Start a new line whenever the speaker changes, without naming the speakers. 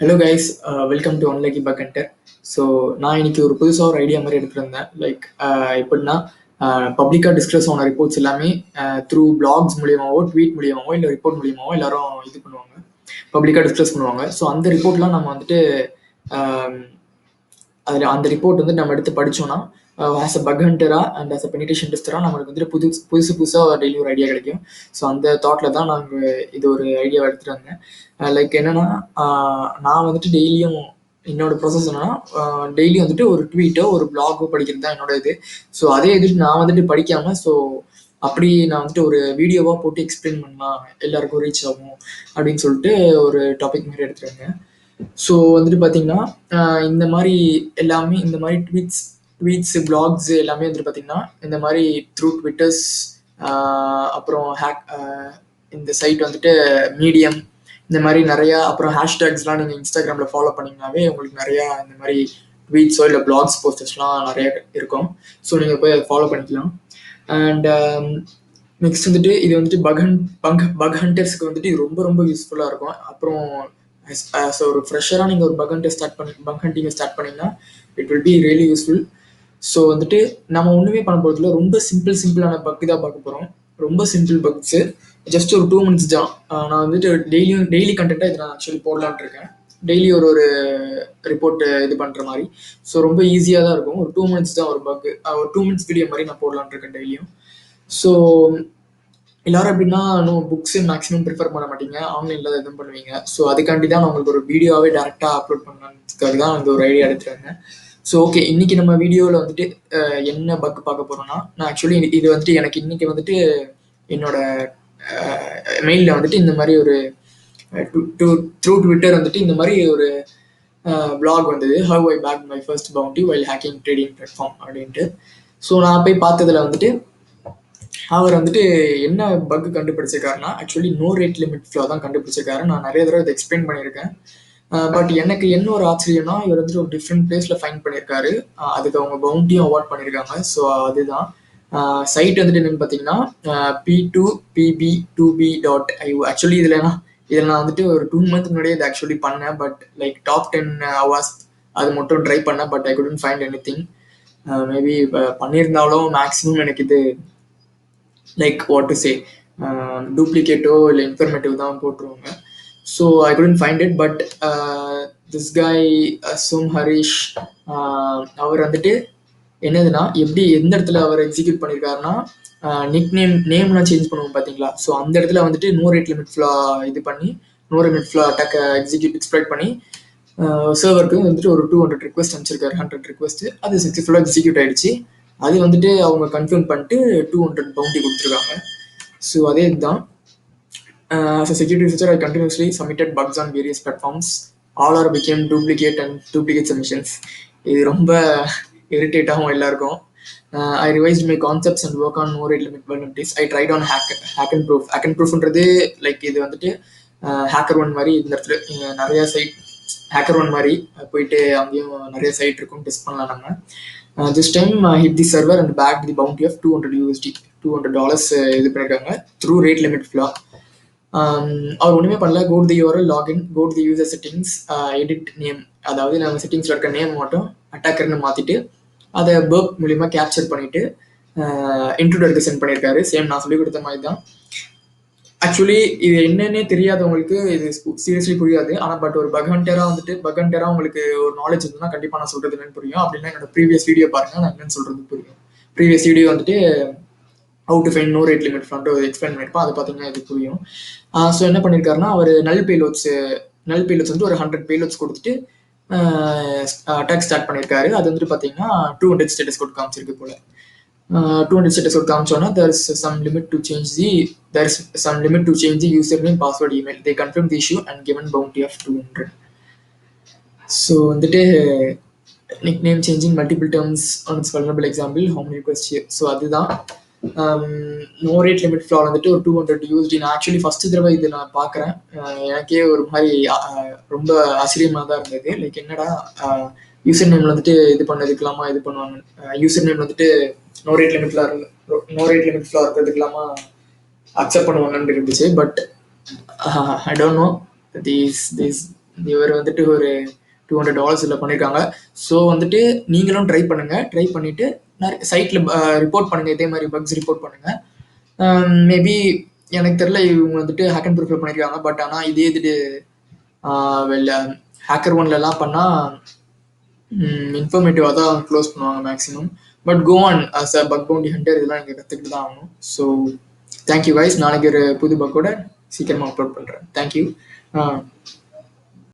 Hello guys, welcome to ஒன்லைக்கி bug hunter. So நான் இன்னைக்கு ஒரு புதுசாக ஒரு ஐடியா மாதிரி எடுத்துருந்தேன். லைக் எப்படின்னா, பப்ளிக்காக டிஸ்கஸ் ஆன ரிப்போர்ட்ஸ் எல்லாமே த்ரூ பிளாக்ஸ் மூலியமாவோ, ட்வீட் மூலியமாவோ, இல்லை ரிப்போர்ட் மூலியமாவோ எல்லாரும் இது பண்ணுவாங்க, பப்ளிக்காக டிஸ்கஸ் பண்ணுவாங்க. ஸோ அந்த ரிப்போர்ட்லாம் நம்ம வந்துட்டு அதில் அந்த ரிப்போர்ட் வந்து நம்ம எடுத்து படித்தோன்னா ஆஸ் அ பக் ஹண்டரா அண்ட் ஆஸ் அ பெனிடேஷன் டெஸ்டரா நம்மளுக்கு வந்துட்டு புதுசாக டெய்லி ஒரு ஐடியா கிடைக்கும். ஸோ அந்த தாட்டில் தான் நாங்கள் இது ஒரு ஐடியாவை எடுத்துகிட்டு வந்தேன். லைக் என்னன்னா, நான் வந்துட்டு டெய்லியும் என்னோட ப்ராசஸ் என்னன்னா, டெய்லியும் வந்துட்டு ஒரு ட்வீட்டோ ஒரு பிளாகோ படிக்கிறது தான் என்னோட இது. ஸோ அதே இது நான் வந்துட்டு படிக்காமல், ஸோ அப்படி நான் வந்துட்டு ஒரு வீடியோவாக போட்டு எக்ஸ்பிளைன் பண்ணலாம், எல்லாருக்கும் ரீச் ஆகும் அப்படின்னு சொல்லிட்டு ஒரு டாபிக் மாதிரி எடுத்துருங்க. ஸோ வந்துட்டு பார்த்தீங்கன்னா, இந்த மாதிரி எல்லாமே இந்த மாதிரி ட்வீட்ஸ் பிளாக்ஸ் எல்லாமே வந்துட்டு பார்த்தீங்கன்னா, இந்த மாதிரி த்ரூ ட்விட்டர்ஸ், அப்புறம் இந்த சைட் வந்துட்டு மீடியம், இந்த மாதிரி நிறையா, அப்புறம் ஹேஷ்டேக்ஸ்லாம் நீங்கள் இன்ஸ்டாகிராமில் ஃபாலோ பண்ணிங்கனாவே உங்களுக்கு நிறையா இந்த மாதிரி ட்வீட்ஸோ இல்லை பிளாக்ஸ் போஸ்டர்ஸ்லாம் நிறைய இருக்கும். ஸோ நீங்கள் போய் அதை ஃபாலோ பண்ணிக்கலாம். அண்ட் நெக்ஸ்ட் வந்துட்டு இது வந்துட்டு பக் ஹண்டர்ஸ்க்கு வந்துட்டு இது ரொம்ப ரொம்ப யூஸ்ஃபுல்லாக இருக்கும். அப்புறம் ஆஸ் ஒரு ஃப்ரெஷராக நீங்கள் ஒரு பக் ஹண்டிங்கை ஸ்டார்ட் பண்ணிங்கன்னா it will be really useful. So வந்துட்டு நம்ம ஒன்றுமே பண்ண போகிறதுல ரொம்ப சிம்பிளான பக் தான் பார்க்க போகிறோம். ரொம்ப சிம்பிள் பக்ஸு, ஜஸ்ட் ஒரு 2 minutes தான். நான் வந்துட்டு டெய்லி கண்டென்ட்டாக இது நான் ஆக்சுவலி போடலான்ட்டு இருக்கேன். டெய்லி ஒரு ரிப்போர்ட் இது பண்ணுற மாதிரி. ஸோ ரொம்ப ஈஸியாக தான் இருக்கும். ஒரு 2 minutes தான் ஒரு பக்கு, ஒரு 2 minutes வீடியோ மாதிரி நான் போடலான்ட்டு இருக்கேன் டெய்லியும். ஸோ எல்லாரும் எப்படின்னா, புக்ஸு மேக்ஸிமம் ப்ரிஃபர் பண்ண மாட்டீங்க, ஆன்லைனில் தான் எதுவும் பண்ணுவீங்க. ஸோ அதுக்காண்டி தான் நான் உங்களுக்கு ஒரு வீடியோவே டேரெக்டாக அப்லோட் பண்ணலான்றதுக்காக தான் இந்த ஒரு ஐடியா எடுத்துருந்தேன். ஸோ ஓகே, இன்னைக்கு நம்ம வீடியோவில் வந்துட்டு என்ன பக் பார்க்க போகிறோம்னா, நான் ஆக்சுவலி இது வந்துட்டு எனக்கு இன்னைக்கு வந்துட்டு என்னோட மெயிலில் வந்துட்டு இந்த மாதிரி ஒரு த்ரூ ட்விட்டர் வந்துட்டு இந்த மாதிரி ஒரு பிளாக் வந்தது, how I bag my first bounty while hacking trading platform அப்படின்ட்டு. ஸோ நான் போய் பார்த்ததில் வந்துட்டு அவர் வந்துட்டு என்ன பக் கண்டுபிடிச்சிருக்காருன்னா, actually no rate limit flaw தான் கண்டுபிடிச்சிருக்காரு. நான் நிறைய தடவை இதை எக்ஸ்பிளைன் பண்ணியிருக்கேன். பட் எனக்கு என்ன ஒரு ஆச்சரியம்னா, இவர் வந்துட்டு ஒரு டிஃப்ரெண்ட் பிளேஸில் ஃபைண்ட் பண்ணியிருக்காரு. அதுக்கு அவங்க பவுண்டியும் அவார்ட் பண்ணியிருக்காங்க. ஸோ அதுதான் சைட் வந்துட்டு என்னன்னு பார்த்தீங்கன்னா, p2pb2b.io. ஆக்சுவலி இதில் நான் வந்துட்டு ஒரு 2 months முன்னாடியே இதை ஆக்சுவலி பண்ணேன். பட் லைக் டாப் 10 hours அது மட்டும் ட்ரை பண்ணேன். But I couldn't find any thing. Maybe பண்ணியிருந்தாலும் மேக்ஸிமம் எனக்கு இது லைக் வாட் டு சே டூப்ளிகேட்டோ இல்லை இன்ஃபர்மேட்டிவ் தான் போட்டுருவாங்க. So I couldn't find it. But this காய் சும் ஹரிஷ், அவர் வந்துட்டு என்னதுன்னா, எந்த இடத்துல அவர் எக்ஸிக்யூட் பண்ணியிருக்காருன்னா, நிக் நேம்லாம் சேஞ்ச் பண்ணுவோம் பார்த்தீங்களா. ஸோ அந்த இடத்துல வந்துட்டு நோ ரேட் லிமிட் ஃப்ளா இது பண்ணி, நோ லிமிட் ஃப்ளா அட்டாக் எக்ஸ்ப்ளாய்ட் பண்ணி சர்வருக்கு வந்துட்டு ஒரு 200 ரிக்வெஸ்ட் அனுப்பிச்சிருக்காரு, 100 ரிக்வெஸ்ட். அது சக்ஸஸ்ஃபுல்லாக எக்ஸிக்யூட் ஆயிடுச்சு. அது வந்துட்டு அவங்க கன்ஃபார்ம் பண்ணிட்டு 200 பவுண்டி கொடுத்துருக்காங்க. ஸோ அதே இதுதான். As a security researcher, I continuously submitted bugs on various platforms. All are became duplicate submissions. இது ரொம்ப இரிட்டேட் ஆகும் எல்லாருக்கும். I revised my concepts and work on no rate limit vulnerabilities. I tried on hack and proofன்றது like இது வந்துட்டு hacker one மாதிரி. இந்த இடத்துல நிறைய சைட் ஹேக்கர் ஒன் மாதிரி போயிட்டு அங்கேயும் நிறைய சைட் இருக்கும், டெஸ்ட் பண்ணலாம் நம்ம. This time hit the server and bagged the bounty of $200 இது பண்ணியிருக்காங்க த்ரூ ரேட் லிமிட் ஃப்ளா. அவர் ஒன்றுமே பண்ணல. Go to the URL, login, go to the user settings, edit name, அதாவது நம்ம செட்டிங்ஸில் இருக்க நேம் மட்டும் அட்டாக்கர்னு மாற்றிட்டு அதை பர்ப் மூலிமா கேப்சர் பண்ணிவிட்டு இன்ட்ரூடருக்கு சென்ட் பண்ணியிருக்காரு. சேம் நான் சொல்லிக் கொடுத்த மாதிரி தான். ஆக்சுவலி இது என்னன்னே தெரியாதவங்களுக்கு இது சீரியஸ்லி புரியாது. ஆனால் பட் ஒரு பக் ஹண்டராக உங்களுக்கு ஒரு நாலேஜ் இருந்ததுன்னா கண்டிப்பாக நான் சொல்கிறது என்னன்னு புரியும். அப்படின்னா என்னோட ப்ரீவியஸ் வீடியோ பாருங்கள், நான் என்னன்னு சொல்கிறது புரியும். ப்ரீவியஸ் வீடியோ வந்துட்டு how to find no rate limit flaw explain பண்ணியிருப்போம். அதை பார்த்தீங்கன்னா இது புரியும். ஸோ என்ன பண்ணியிருக்காருன்னா, அவர் நல் பேலோட்ஸ் வந்துட்டு ஒரு 100 பேலோட்ஸ் கொடுத்துட்டு அட்டாக் ஸ்டார்ட் பண்ணியிருக்காரு. அது வந்துட்டு பார்த்தீங்கன்னா 200 ஸ்டேட்டஸ் கோட் காமிச்சிருக்கு போல. 200 status code காமிச்சோன்னா there is some limit to change the username, password, email. They confirm the issue and given bounty of 200. So வந்துட்டு nickname changing multiple terms on its vulnerable example, how many requests here. So அதுதான் no rate limit ஃப்ளா வந்துட்டு ஒரு 200 USD. நான் actually first தடவை இது நான் பார்க்குறேன். எனக்கே ஒரு மாதிரி ரொம்ப ஆச்சரியமாக தான் இருந்தது. லைக் என்னடா, யூசர் நேம் வந்துட்டு இது பண்ணதுக்கலாமா இது பண்ணுவாங்க, யூசர் நேம் வந்துட்டு நோ ரேட் லிமிட் ஃப்ளா இருக்கிறதுக்கலாமா அக்செப்ட் பண்ணுவாங்கன்னு இருந்துச்சு. But I don't know, these இவர் வந்துட்டு ஒரு $200 இதில் பண்ணியிருக்காங்க. ஸோ வந்துட்டு நீங்களும் ட்ரை பண்ணுங்கள். ட்ரை பண்ணிவிட்டு சைட்டில் ரிப்போர்ட் பண்ணுங்கள். இதே மாதிரி பக்ஸ் ரிப்போர்ட் பண்ணுங்கள். மேபி எனக்கு தெரில இவங்க வந்துட்டு ஹேக் அண்ட் ப்ரூஃபில் பண்ணியிருக்காங்க. பட் ஆனால் இதே இது வெளில ஹேக்கர் ஒன்லலாம் பண்ணால் இன்ஃபர்மேட்டிவாக தான் க்ளோஸ் பண்ணுவாங்க maximum. But go on as a bug bounty hunter இதெல்லாம் நீங்கள் கற்றுக்கிட்டு தான் ஆகணும். So thank you guys. நாளைக்கு ஒரு புது பக்கோட சீக்கிரமாக அப்லோட் பண்ணுறேன். தேங்க்யூ.